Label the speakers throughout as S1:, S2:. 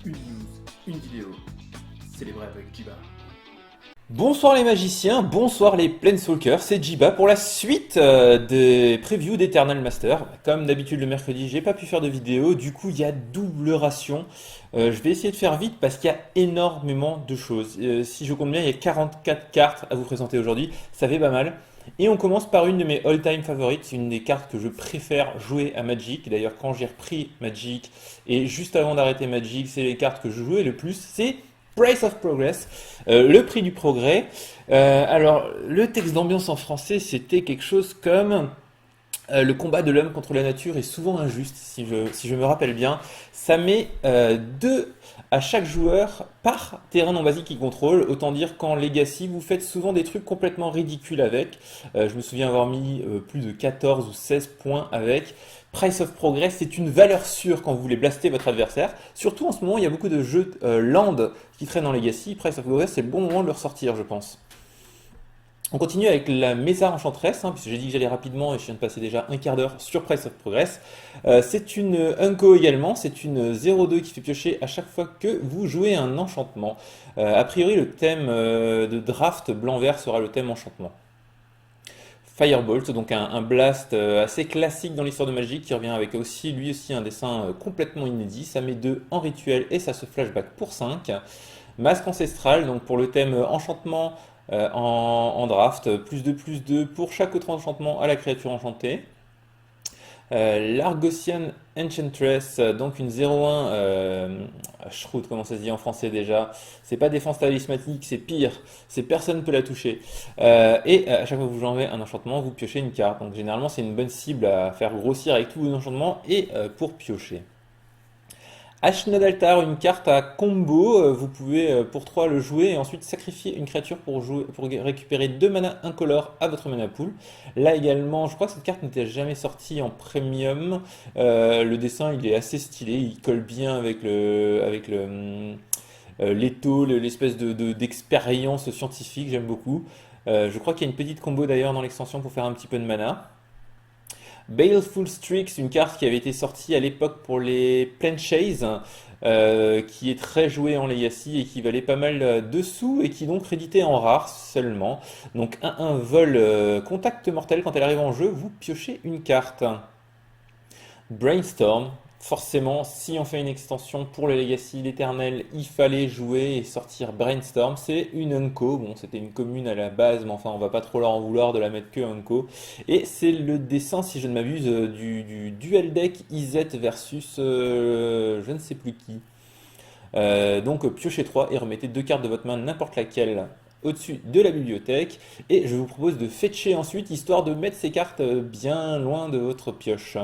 S1: une news, une vidéo, célébrée avec Jiba.
S2: Bonsoir les magiciens, bonsoir les Planeswalkers, c'est Jiba pour la suite des previews d'Eternal Master. Comme d'habitude le mercredi, j'ai pas pu faire de vidéo, du coup il y a double ration. Je vais essayer de faire vite parce qu'il y a énormément de choses. Si je compte bien, il y a 44 cartes à vous présenter aujourd'hui, ça fait pas mal. Et on commence par une de mes all-time favorites, une des cartes que je préfère jouer à Magic. D'ailleurs, quand j'ai repris Magic et juste avant d'arrêter Magic, c'est les cartes que je jouais le plus, c'est Price of Progress, le prix du progrès. Alors, le texte d'ambiance en français, c'était quelque chose comme le combat de l'homme contre la nature est souvent injuste, si je me rappelle bien. Ça met 2 à chaque joueur par terrain non basique qu'il contrôle. Autant dire qu'en Legacy, vous faites souvent des trucs complètement ridicules avec. Je me souviens avoir mis plus de 14 ou 16 points avec. Price of Progress, c'est une valeur sûre quand vous voulez blaster votre adversaire. Surtout en ce moment, il y a beaucoup de jeux land qui traînent en Legacy. Price of Progress, c'est le bon moment de le ressortir, je pense. On continue avec la Mesa Enchantress, puisque j'ai dit que j'allais rapidement et je viens de passer déjà un quart d'heure sur Price of Progress. C'est une Unco également, c'est une 0-2 qui fait piocher à chaque fois que vous jouez un enchantement. A priori, le thème de draft blanc-vert sera le thème enchantement. Firebolt, donc un blast assez classique dans l'histoire de Magic qui revient avec aussi lui aussi un dessin complètement inédit. Ça met 2 en rituel et ça se flashback pour 5. Masque ancestral, donc pour le thème enchantement en draft, plus 2 pour chaque autre enchantement à la créature enchantée. L'Argosian Enchantress, donc une 0-1 Shroud, comment ça se dit en français déjà? C'est pas défense talismanique, c'est pire, c'est personne ne peut la toucher. Et à chaque fois que vous enlevez un enchantement, vous piochez une carte. Donc généralement, c'est une bonne cible à faire grossir avec tous vos enchantements et pour piocher. Ashnod Altar, une carte à combo, vous pouvez pour 3 le jouer et ensuite sacrifier une créature pour récupérer 2 mana incolores à votre mana pool. Là également, je crois que cette carte n'était jamais sortie en premium. Le dessin il est assez stylé, il colle bien avec l'étau, l'espèce d'expérience scientifique, j'aime beaucoup. Je crois qu'il y a une petite combo d'ailleurs dans l'extension pour faire un petit peu de mana. Baleful Strix, une carte qui avait été sortie à l'époque pour les Planchase, qui est très jouée en Legacy et qui valait pas mal de sous et qui est donc créditée en rare seulement. Donc 1-1 vol contact mortel, quand elle arrive en jeu, vous piochez une carte. Brainstorm, forcément, si on fait une extension pour le Legacy l'Éternel, il fallait jouer et sortir Brainstorm. C'est une Unco, bon c'était une commune à la base, mais enfin on va pas trop leur en vouloir de la mettre que Unco. Et c'est le dessin, si je ne m'abuse, du duel deck IZ versus je ne sais plus qui. Donc piochez 3 et remettez 2 cartes de votre main, n'importe laquelle, au-dessus de la bibliothèque. Et je vous propose de fetcher ensuite, histoire de mettre ces cartes bien loin de votre pioche.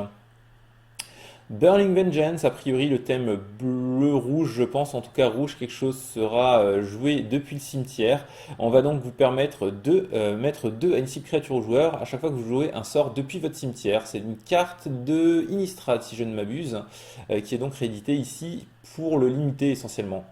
S2: Burning Vengeance, a priori le thème bleu-rouge, je pense, en tout cas rouge, quelque chose sera joué depuis le cimetière. On va donc vous permettre de mettre 2 à une cible créature au joueur à chaque fois que vous jouez un sort depuis votre cimetière. C'est une carte de Innistrad, si je ne m'abuse, qui est donc rééditée ici pour le limiter essentiellement.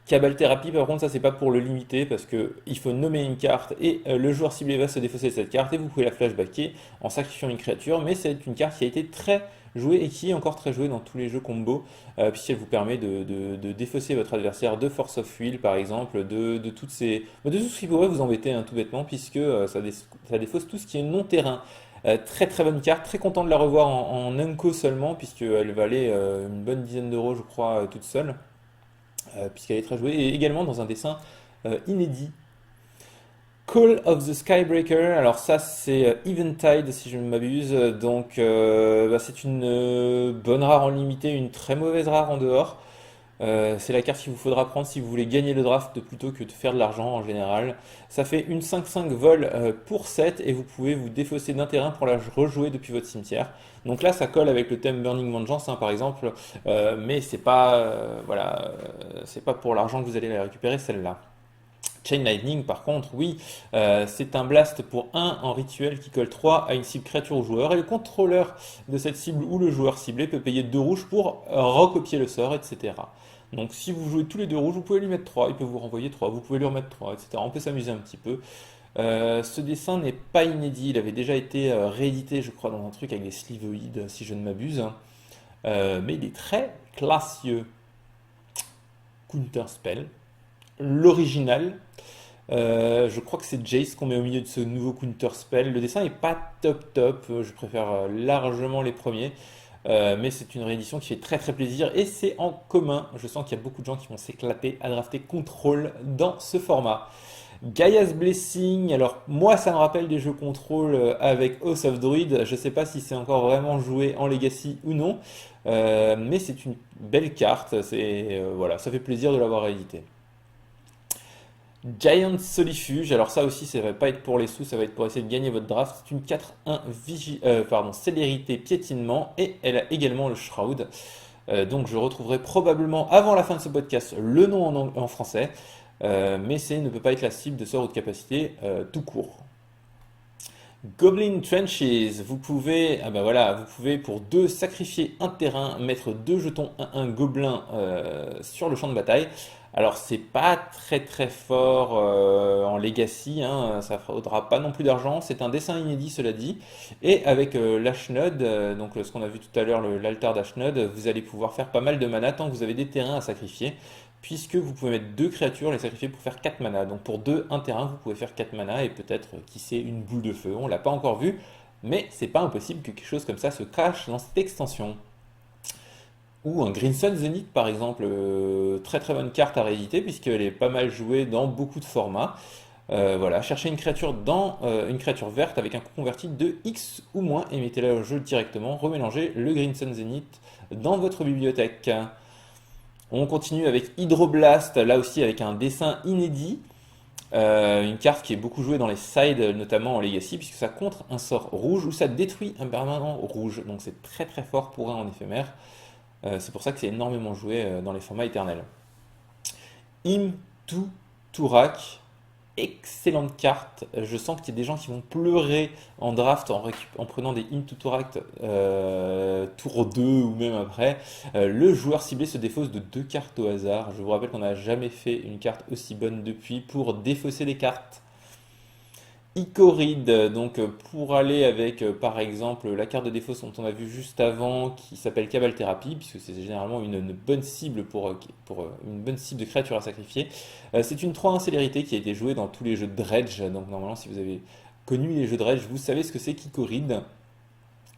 S2: Cabal Thérapie, par contre, ça c'est pas pour le limiter parce que il faut nommer une carte et le joueur ciblé va se défausser de cette carte et vous pouvez la flashbacker en sacrifiant une créature, mais c'est une carte qui a été très jouée et qui est encore très jouée dans tous les jeux combo, puisqu'elle vous permet de défausser votre adversaire de Force of Will par exemple, de tout ce qui pourrait vous embêter tout bêtement, puisque ça défausse tout ce qui est non terrain. Très très bonne carte, très content de la revoir en Unco seulement, puisqu'elle valait une bonne dizaine d'euros je crois toute seule. Puisqu'elle est très jouée, et également dans un dessin inédit. Call of the Skybreaker, alors ça c'est Eventide si je ne m'abuse, donc c'est une bonne rare en limité, une très mauvaise rare en dehors. C'est la carte qu'il vous faudra prendre si vous voulez gagner le draft plutôt que de faire de l'argent en général. Ça fait une 5-5 vol pour 7 et vous pouvez vous défausser d'un terrain pour la rejouer depuis votre cimetière. Donc là ça colle avec le thème Burning Vengeance par exemple, mais c'est pas, c'est pas pour l'argent que vous allez la récupérer celle-là. Chain Lightning, par contre, oui, c'est un blast pour 1 en rituel qui colle 3 à une cible créature ou joueur. Et le contrôleur de cette cible ou le joueur ciblé peut payer 2 rouges pour recopier le sort, etc. Donc si vous jouez tous les 2 rouges, vous pouvez lui mettre 3, il peut vous renvoyer 3, vous pouvez lui remettre 3, etc. On peut s'amuser un petit peu. Ce dessin n'est pas inédit, il avait déjà été réédité, je crois, dans un truc avec des slivoïdes, si je ne m'abuse. Mais il est très classieux. Counterspell. L'original, je crois que c'est Jace qu'on met au milieu de ce nouveau Counterspell. Le dessin est pas top top, je préfère largement les premiers. Mais c'est une réédition qui fait très très plaisir et c'est en commun. Je sens qu'il y a beaucoup de gens qui vont s'éclater à drafter Control dans ce format. Gaia's Blessing, alors moi ça me rappelle des jeux Control avec House of Druid. Je ne sais pas si c'est encore vraiment joué en Legacy ou non, mais c'est une belle carte. Voilà, ça fait plaisir de l'avoir réédité. Giant Solifuge, alors ça aussi ça va pas être pour les sous, ça va être pour essayer de gagner votre draft. C'est une 4-1 célérité piétinement et elle a également le Shroud. Donc je retrouverai probablement avant la fin de ce podcast le nom en français, mais c'est ne peut pas être la cible de sort ou de capacité tout court. Goblin Trenches, vous pouvez, ah bah voilà, vous pouvez pour 2 sacrifier un terrain, mettre 2 jetons 1-1 gobelin sur le champ de bataille. Alors c'est pas très très fort en Legacy, hein, ça faudra pas non plus d'argent, c'est un dessin inédit cela dit, et avec l'Ashnod, donc ce qu'on a vu tout à l'heure, l'altar d'Ashnod, vous allez pouvoir faire pas mal de mana tant que vous avez des terrains à sacrifier, puisque vous pouvez mettre 2 créatures, les sacrifier pour faire 4 mana. Donc pour 2, 1 terrain, vous pouvez faire 4 mana et peut-être, qui sait, une boule de feu. On l'a pas encore vu, mais c'est pas impossible que quelque chose comme ça se cache dans cette extension. Ou un Crimson Zenith par exemple, très très bonne carte à rééditer puisqu'elle est pas mal jouée dans beaucoup de formats. Voilà, cherchez une créature une créature verte avec un coût converti de X ou moins et mettez-la au jeu directement. Remélangez le Crimson Zenith dans votre bibliothèque. On continue avec Hydroblast, là aussi avec un dessin inédit. Une carte qui est beaucoup jouée dans les sides, notamment en Legacy, puisque ça contre un sort rouge ou ça détruit un permanent rouge. Donc c'est très très fort pour un en éphémère. C'est pour ça que c'est énormément joué dans les formats éternels. Im2 Turak, excellente carte. Je sens qu'il y a des gens qui vont pleurer en draft en prenant des Im2 Turak tour 2 ou même après. Le joueur ciblé se défausse de 2 cartes au hasard. Je vous rappelle qu'on n'a jamais fait une carte aussi bonne depuis pour défausser des cartes. Ichorid, donc pour aller avec par exemple la carte de défausse dont on a vu juste avant qui s'appelle Cabal Thérapie, puisque c'est généralement une bonne cible pour une bonne cible de créature à sacrifier. C'est une 3-1 célérité qui a été jouée dans tous les jeux de Dredge, donc normalement si vous avez connu les jeux de Dredge, vous savez ce que c'est qu'Ichorid.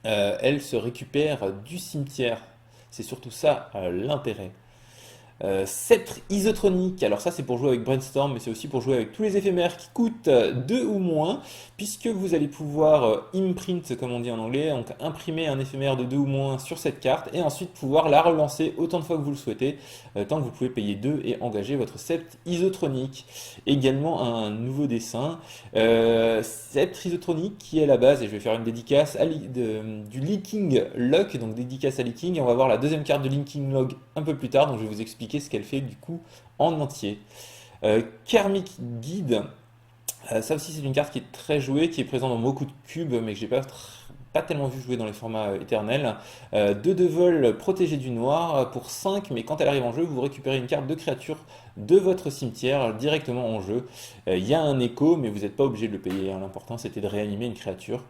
S2: Elle se récupère du cimetière, c'est surtout ça l'intérêt. Sceptre isotronique, alors ça c'est pour jouer avec Brainstorm, mais c'est aussi pour jouer avec tous les éphémères qui coûtent 2 ou moins, puisque vous allez pouvoir imprint, comme on dit en anglais, donc imprimer un éphémère de 2 ou moins sur cette carte, et ensuite pouvoir la relancer autant de fois que vous le souhaitez, tant que vous pouvez payer 2 et engager votre sceptre isotronique. Également un nouveau dessin, sceptre isotronique qui est à la base, et je vais faire une dédicace du Leaking Lock, donc dédicace à Leaking, et on va voir la deuxième carte de Leaking Log un peu plus tard, donc je vais vous expliquer ce qu'elle fait du coup en entier. Karmic Guide, ça aussi c'est une carte qui est très jouée, qui est présente dans beaucoup de cubes, mais que j'ai pas tellement vu jouer dans les formats éternels. 2 de vol protégé du noir pour 5, mais quand elle arrive en jeu, vous récupérez une carte de créature de votre cimetière directement en jeu. Il y a un écho, mais vous n'êtes pas obligé de le payer, hein. L'important c'était de réanimer une créature.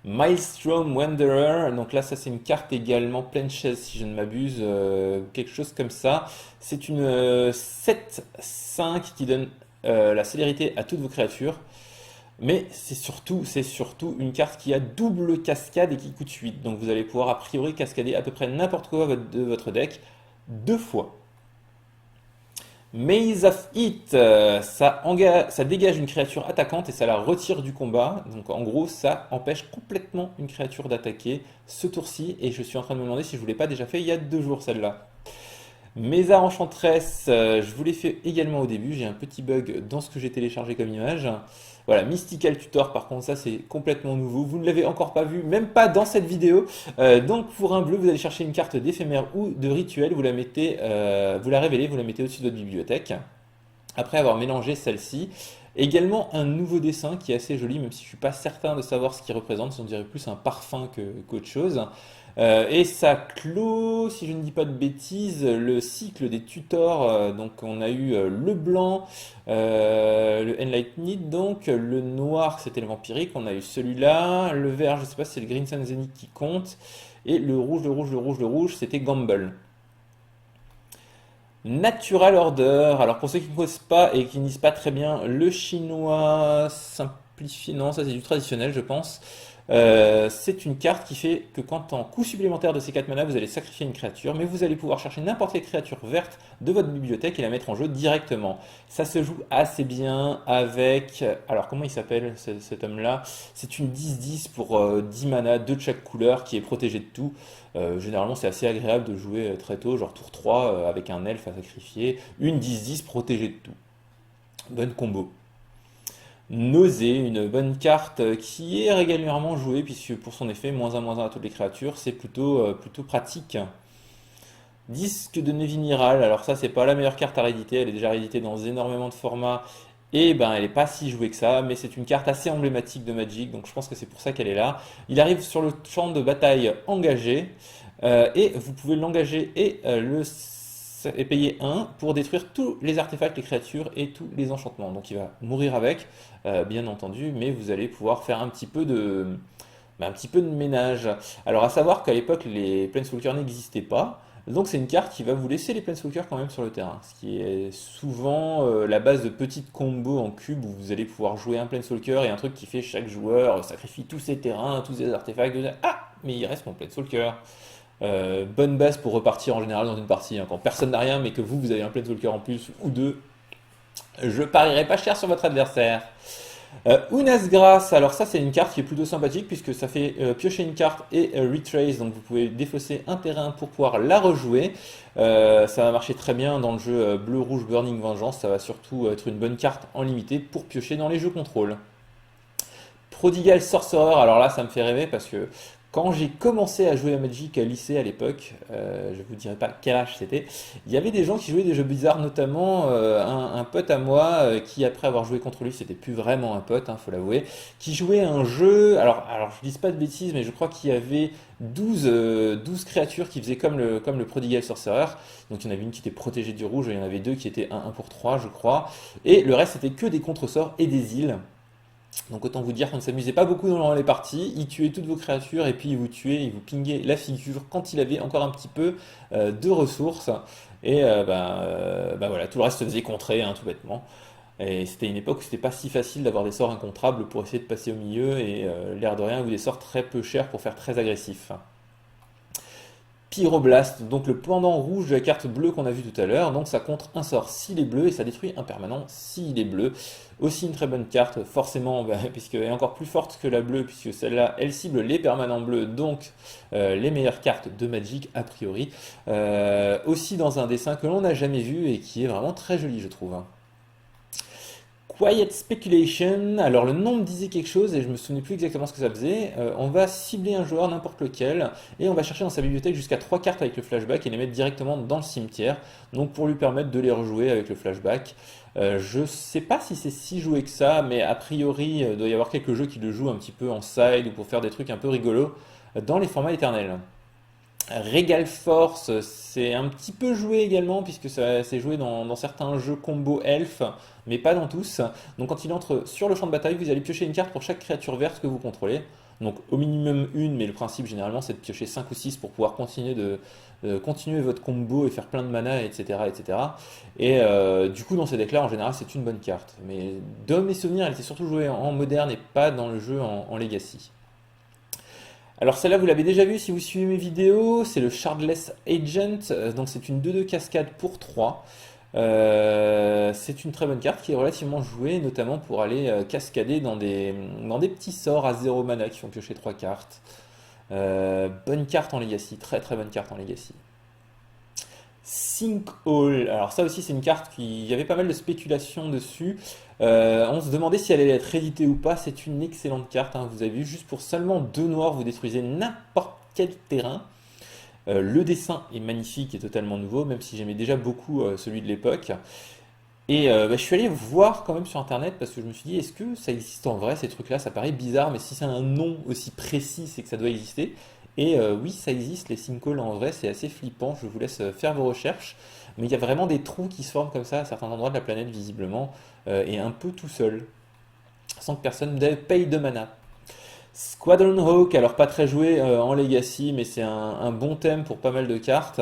S2: Maelstrom Wanderer, donc là ça c'est une carte également pleine chaise si je ne m'abuse, quelque chose comme ça. C'est une 7-5 qui donne la célérité à toutes vos créatures, mais c'est surtout une carte qui a double cascade et qui coûte 8, donc vous allez pouvoir a priori cascader à peu près n'importe quoi de votre deck 2 fois. Maze of Heat, ça dégage une créature attaquante et ça la retire du combat. Donc en gros, ça empêche complètement une créature d'attaquer ce tour-ci. Et je suis en train de me demander si je ne l'ai pas déjà fait il y a 2 jours celle-là. Mesa Enchantress, je vous l'ai fait également au début. J'ai un petit bug dans ce que j'ai téléchargé comme image. Voilà, Mystical Tutor, par contre, ça c'est complètement nouveau. Vous ne l'avez encore pas vu, même pas dans cette vidéo. Donc pour un bleu, vous allez chercher une carte d'éphémère ou de rituel, vous la mettez, vous la révélez, vous la mettez au-dessus de votre bibliothèque. Après avoir mélangé celle-ci. Également un nouveau dessin qui est assez joli, même si je ne suis pas certain de savoir ce qu'il représente. On dirait plus un parfum qu'autre chose. Et ça clôt, si je ne dis pas de bêtises, le cycle des tutors. Donc on a eu le blanc, le Enlightened, donc le noir c'était le vampirique, on a eu celui-là, le vert je ne sais pas si c'est le Green Sun Zenith qui compte, et le rouge c'était Gamble. Natural Order. Alors pour ceux qui ne connaissent pas et qui ne lisent pas très bien le chinois simplifié, non, ça c'est du traditionnel, je pense. C'est une carte qui fait que quand en coût supplémentaire de ces 4 mana, vous allez sacrifier une créature, mais vous allez pouvoir chercher n'importe quelle créature verte de votre bibliothèque et la mettre en jeu directement. Ça se joue assez bien avec... Alors comment il s'appelle cet homme-là? C'est une 10-10 pour 10 mana, 2 de chaque couleur, qui est protégé de tout. Généralement c'est assez agréable de jouer très tôt, genre tour 3 avec un elfe à sacrifier. Une 10-10 protégée de tout. Bonne combo. Nausée, une bonne carte qui est régulièrement jouée, puisque pour son effet, -1/-1 à toutes les créatures, c'est plutôt pratique. Disque de Nevinyrral, alors ça c'est pas la meilleure carte à rééditer, elle est déjà rééditée dans énormément de formats, et ben elle est pas si jouée que ça, mais c'est une carte assez emblématique de Magic, donc je pense que c'est pour ça qu'elle est là. Il arrive sur le champ de bataille engagé, et vous pouvez l'engager et payer 1 pour détruire tous les artefacts, les créatures et tous les enchantements. Donc il va mourir avec, bien entendu, mais vous allez pouvoir faire un petit peu de ménage. Alors à savoir qu'à l'époque les Planeswalkers n'existaient pas, donc c'est une carte qui va vous laisser les Planeswalkers quand même sur le terrain, ce qui est souvent la base de petites combos en cube où vous allez pouvoir jouer un Planeswalker et un truc qui fait chaque joueur sacrifie tous ses terrains, tous ses artefacts, ah mais il reste mon Planeswalker. Bonne base pour repartir en général dans une partie, hein, quand personne n'a rien mais que vous avez un Planeswalker en plus ou deux, je parierai pas cher sur votre adversaire. Unas Grâce, alors ça c'est une carte qui est plutôt sympathique puisque ça fait piocher une carte et retrace, donc vous pouvez défausser un terrain pour pouvoir la rejouer. Ça va marcher très bien dans le jeu bleu-rouge Burning Vengeance, ça va surtout être une bonne carte en limité pour piocher dans les jeux contrôle. Prodigal Sorcerer, alors là ça me fait rêver parce que quand j'ai commencé à jouer à Magic à lycée à l'époque, je vous dirai pas quel âge c'était, il y avait des gens qui jouaient des jeux bizarres, notamment un pote à moi qui après avoir joué contre lui, c'était plus vraiment un pote, faut l'avouer, qui jouait un jeu, alors je dis pas de bêtises, mais je crois qu'il y avait 12 créatures qui faisaient comme le Prodigal Sorcerer, donc il y en avait une qui était protégée du rouge, et il y en avait deux qui étaient 1 pour 3 je crois, et le reste c'était que des contre-sorts et des îles. Donc autant vous dire qu'on ne s'amusait pas beaucoup dans les parties, il tuait toutes vos créatures et puis il vous tuait, il vous pingait la figure quand il avait encore un petit peu de ressources. Et voilà, tout le reste se faisait contrer, tout bêtement. Et c'était une époque où c'était pas si facile d'avoir des sorts incontrables pour essayer de passer au milieu et l'air de rien, ou des sorts très peu chers pour faire très agressif. Pyroblast, donc le pendant rouge de la carte bleue qu'on a vu tout à l'heure, donc ça contre un sort s'il est bleu et ça détruit un permanent s'il est bleu. Aussi une très bonne carte, forcément, puisqu'elle est encore plus forte que la bleue, puisque celle-là, elle cible les permanents bleus, donc les meilleures cartes de Magic a priori. Aussi dans un dessin que l'on n'a jamais vu et qui est vraiment très joli, je trouve. Quiet Speculation, alors le nom me disait quelque chose et je me souvenais plus exactement ce que ça faisait. On va cibler un joueur, n'importe lequel, et on va chercher dans sa bibliothèque jusqu'à 3 cartes avec le flashback et les mettre directement dans le cimetière, donc pour lui permettre de les rejouer avec le flashback. Je sais pas si c'est si joué que ça, mais a priori, il doit y avoir quelques jeux qui le jouent un petit peu en side ou pour faire des trucs un peu rigolos dans les formats éternels. Regal Force, c'est un petit peu joué également, puisque c'est joué dans certains jeux combo elf, mais pas dans tous. Donc quand il entre sur le champ de bataille, vous allez piocher une carte pour chaque créature verte que vous contrôlez. Donc au minimum une, mais le principe généralement c'est de piocher 5 ou 6 pour pouvoir continuer votre combo et faire plein de mana, etc. etc. Et du coup dans ces decks-là, en général, c'est une bonne carte. Mais de mes souvenirs, elle était surtout jouée en moderne et pas dans le jeu en Legacy. Alors celle-là, vous l'avez déjà vu si vous suivez mes vidéos, c'est le Shardless Agent, donc c'est une 2-2 cascade pour 3. C'est une très bonne carte qui est relativement jouée, notamment pour aller cascader dans des petits sorts à 0 mana qui font piocher 3 cartes. Bonne carte en Legacy, très très bonne carte en Legacy. Sinkhole, alors ça aussi c'est une carte il y avait pas mal de spéculation dessus. On se demandait si elle allait être rééditée ou pas. C'est une excellente carte, vous avez vu, juste pour seulement 2 noirs vous détruisez n'importe quel terrain. Le dessin est magnifique et totalement nouveau, même si j'aimais déjà beaucoup celui de l'époque. Et je suis allé voir quand même sur internet parce que je me suis dit, est-ce que ça existe en vrai ces trucs-là? Ça paraît bizarre, mais si c'est un nom aussi précis, c'est que ça doit exister. Et oui, ça existe, les sinkholes en vrai, c'est assez flippant. Je vous laisse faire vos recherches. Mais il y a vraiment des trous qui se forment comme ça à certains endroits de la planète, visiblement, et un peu tout seul, sans que personne ne paye de mana. Squadron Hawk, alors pas très joué en Legacy, mais c'est un bon thème pour pas mal de cartes.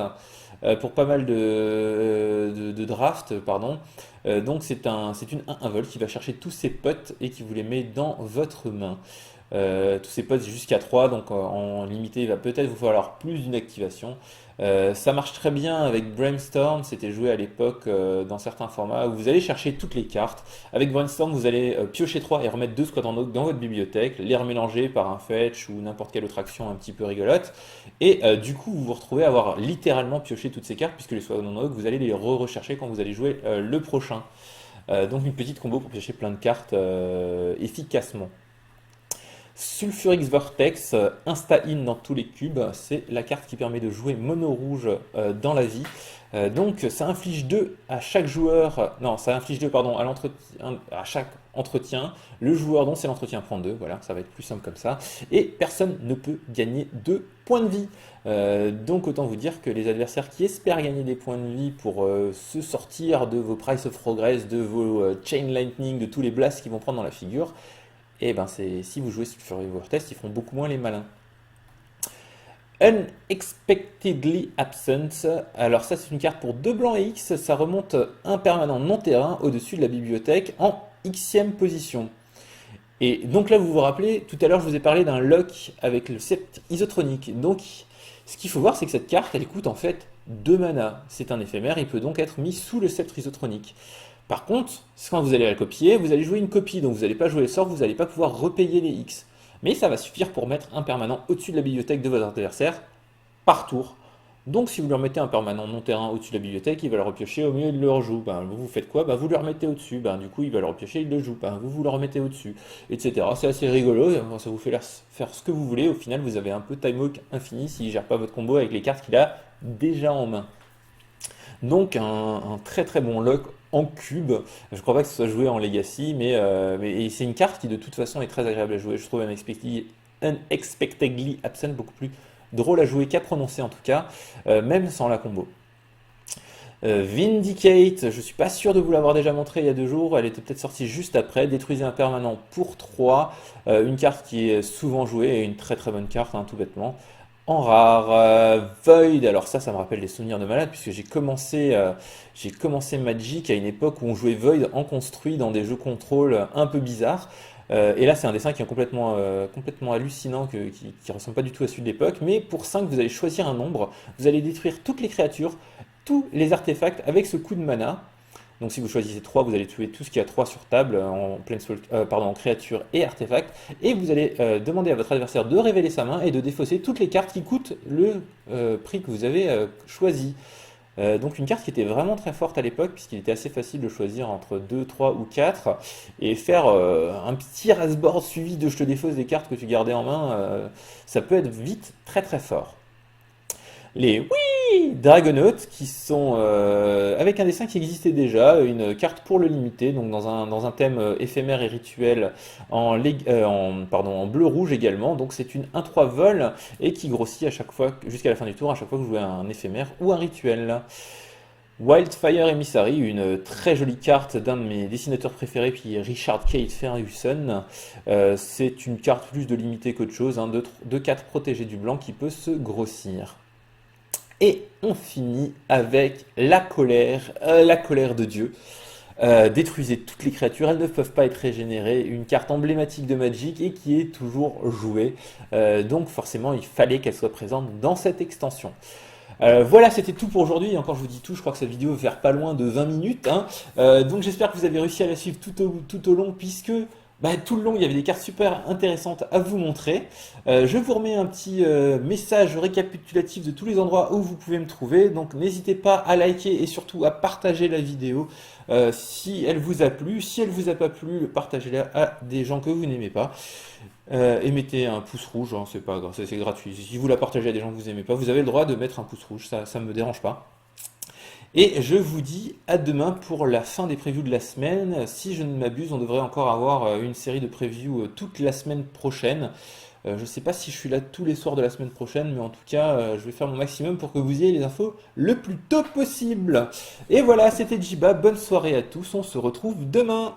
S2: pour pas mal de drafts, pardon. Donc c'est une 1 vol qui va chercher tous ses potes et qui vous les met dans votre main. Tous ces potes jusqu'à 3, donc en limité, il va peut-être vous falloir plus d'une activation. Ça marche très bien avec Brainstorm, c'était joué à l'époque dans certains formats où vous allez chercher toutes les cartes. Avec Brainstorm, vous allez piocher 3 et remettre 2 Squadron Hawk dans votre bibliothèque, les remélanger par un fetch ou n'importe quelle autre action un petit peu rigolote. Et du coup, vous vous retrouvez à avoir littéralement pioché toutes ces cartes, puisque les Squadron Hawk, vous allez les re-rechercher quand vous allez jouer le prochain. Donc une petite combo pour piocher plein de cartes efficacement. Sulfurix Vortex, Insta-in dans tous les cubes, c'est la carte qui permet de jouer mono rouge dans la vie. Donc ça inflige 2 à chaque joueur, non ça inflige 2 pardon à chaque entretien. Le joueur dont c'est l'entretien prend 2, voilà, ça va être plus simple comme ça. Et personne ne peut gagner 2 points de vie. Donc autant vous dire que les adversaires qui espèrent gagner des points de vie pour se sortir de vos Price of Progress, de vos Chain Lightning, de tous les blasts qu'ils vont prendre dans la figure, et ben si vous jouez Sulfurix Vortex, ils feront beaucoup moins les malins. Unexpectedly Absent, alors ça c'est une carte pour 2 blancs et X, ça remonte un permanent non terrain au-dessus de la bibliothèque en Xème position. Et donc là vous vous rappelez, tout à l'heure je vous ai parlé d'un lock avec le sceptre isotronique. Donc ce qu'il faut voir c'est que cette carte elle coûte en fait 2 mana, c'est un éphémère, il peut donc être mis sous le sceptre isotronique. Par contre, quand vous allez la copier, vous allez jouer une copie, donc vous n'allez pas jouer le sort, vous n'allez pas pouvoir repayer les X. Mais ça va suffire pour mettre un permanent au-dessus de la bibliothèque de votre adversaire par tour. Donc si vous lui remettez un permanent non terrain au-dessus de la bibliothèque, il va le repiocher au milieu de leur joue. Vous faites quoi? Vous le remettez au-dessus. Du coup, il va le repiocher, il le joue. Vous le remettez au-dessus, etc. C'est assez rigolo, ça vous fait faire ce que vous voulez. Au final, vous avez un peu time walk infini s'il ne gère pas votre combo avec les cartes qu'il a déjà en main. Donc un très très bon lock en cube. Je ne crois pas que ce soit joué en Legacy, mais c'est une carte qui de toute façon est très agréable à jouer. Je trouve Unexpectedly Absent beaucoup plus drôle à jouer qu'à prononcer en tout cas, même sans la combo. Vindicate, je suis pas sûr de vous l'avoir déjà montré il y a 2 jours, elle était peut-être sortie juste après. Détruisez un permanent pour 3, une carte qui est souvent jouée et une très très bonne carte, tout bêtement. En rare, Void, alors ça me rappelle des souvenirs de malade puisque j'ai commencé Magic à une époque où on jouait Void en construit dans des jeux contrôle un peu bizarres. Et là c'est un dessin qui est complètement hallucinant, qui ne ressemble pas du tout à celui de l'époque. Mais pour 5 vous allez choisir un nombre, vous allez détruire toutes les créatures, tous les artefacts avec ce coup de mana. Donc si vous choisissez 3, vous allez tuer tout ce qui a 3 sur table en créature et artefact. Et vous allez demander à votre adversaire de révéler sa main et de défausser toutes les cartes qui coûtent le prix que vous avez choisi. Donc une carte qui était vraiment très forte à l'époque, puisqu'il était assez facile de choisir entre 2, 3 ou 4. Et faire un petit rasboard suivi de je te défausse des cartes que tu gardais en main, ça peut être vite très très fort. Les Dragonauts qui sont avec un dessin qui existait déjà, une carte pour le limiter, donc dans un thème éphémère et rituel en bleu-rouge également. Donc c'est une 1-3 vol et qui grossit à chaque fois jusqu'à la fin du tour, à chaque fois que vous jouez un éphémère ou un rituel. Wildfire Emissary, une très jolie carte d'un de mes dessinateurs préférés, puis Richard Kate Ferguson. C'est une carte plus de limité qu'autre chose, 2-4 protégé du blanc qui peut se grossir. Et on finit avec la colère de Dieu. Détruisez toutes les créatures, elles ne peuvent pas être régénérées. Une carte emblématique de Magic et qui est toujours jouée. Donc forcément, il fallait qu'elle soit présente dans cette extension. Voilà, c'était tout pour aujourd'hui. Encore, je vous dis tout, je crois que cette vidéo va faire pas loin de 20 minutes. Donc j'espère que vous avez réussi à la suivre tout au long, puisque tout le long, il y avait des cartes super intéressantes à vous montrer. Je vous remets un petit message récapitulatif de tous les endroits où vous pouvez me trouver. Donc n'hésitez pas à liker et surtout à partager la vidéo si elle vous a plu. Si elle vous a pas plu, partagez-la à des gens que vous n'aimez pas. Et mettez un pouce rouge, c'est pas grave, c'est gratuit. Si vous la partagez à des gens que vous n'aimez pas, vous avez le droit de mettre un pouce rouge, ça ne me dérange pas. Et je vous dis à demain pour la fin des previews de la semaine. Si je ne m'abuse, on devrait encore avoir une série de previews toute la semaine prochaine. Je ne sais pas si je suis là tous les soirs de la semaine prochaine, mais en tout cas, je vais faire mon maximum pour que vous ayez les infos le plus tôt possible. Et voilà, c'était Jiba, bonne soirée à tous, on se retrouve demain.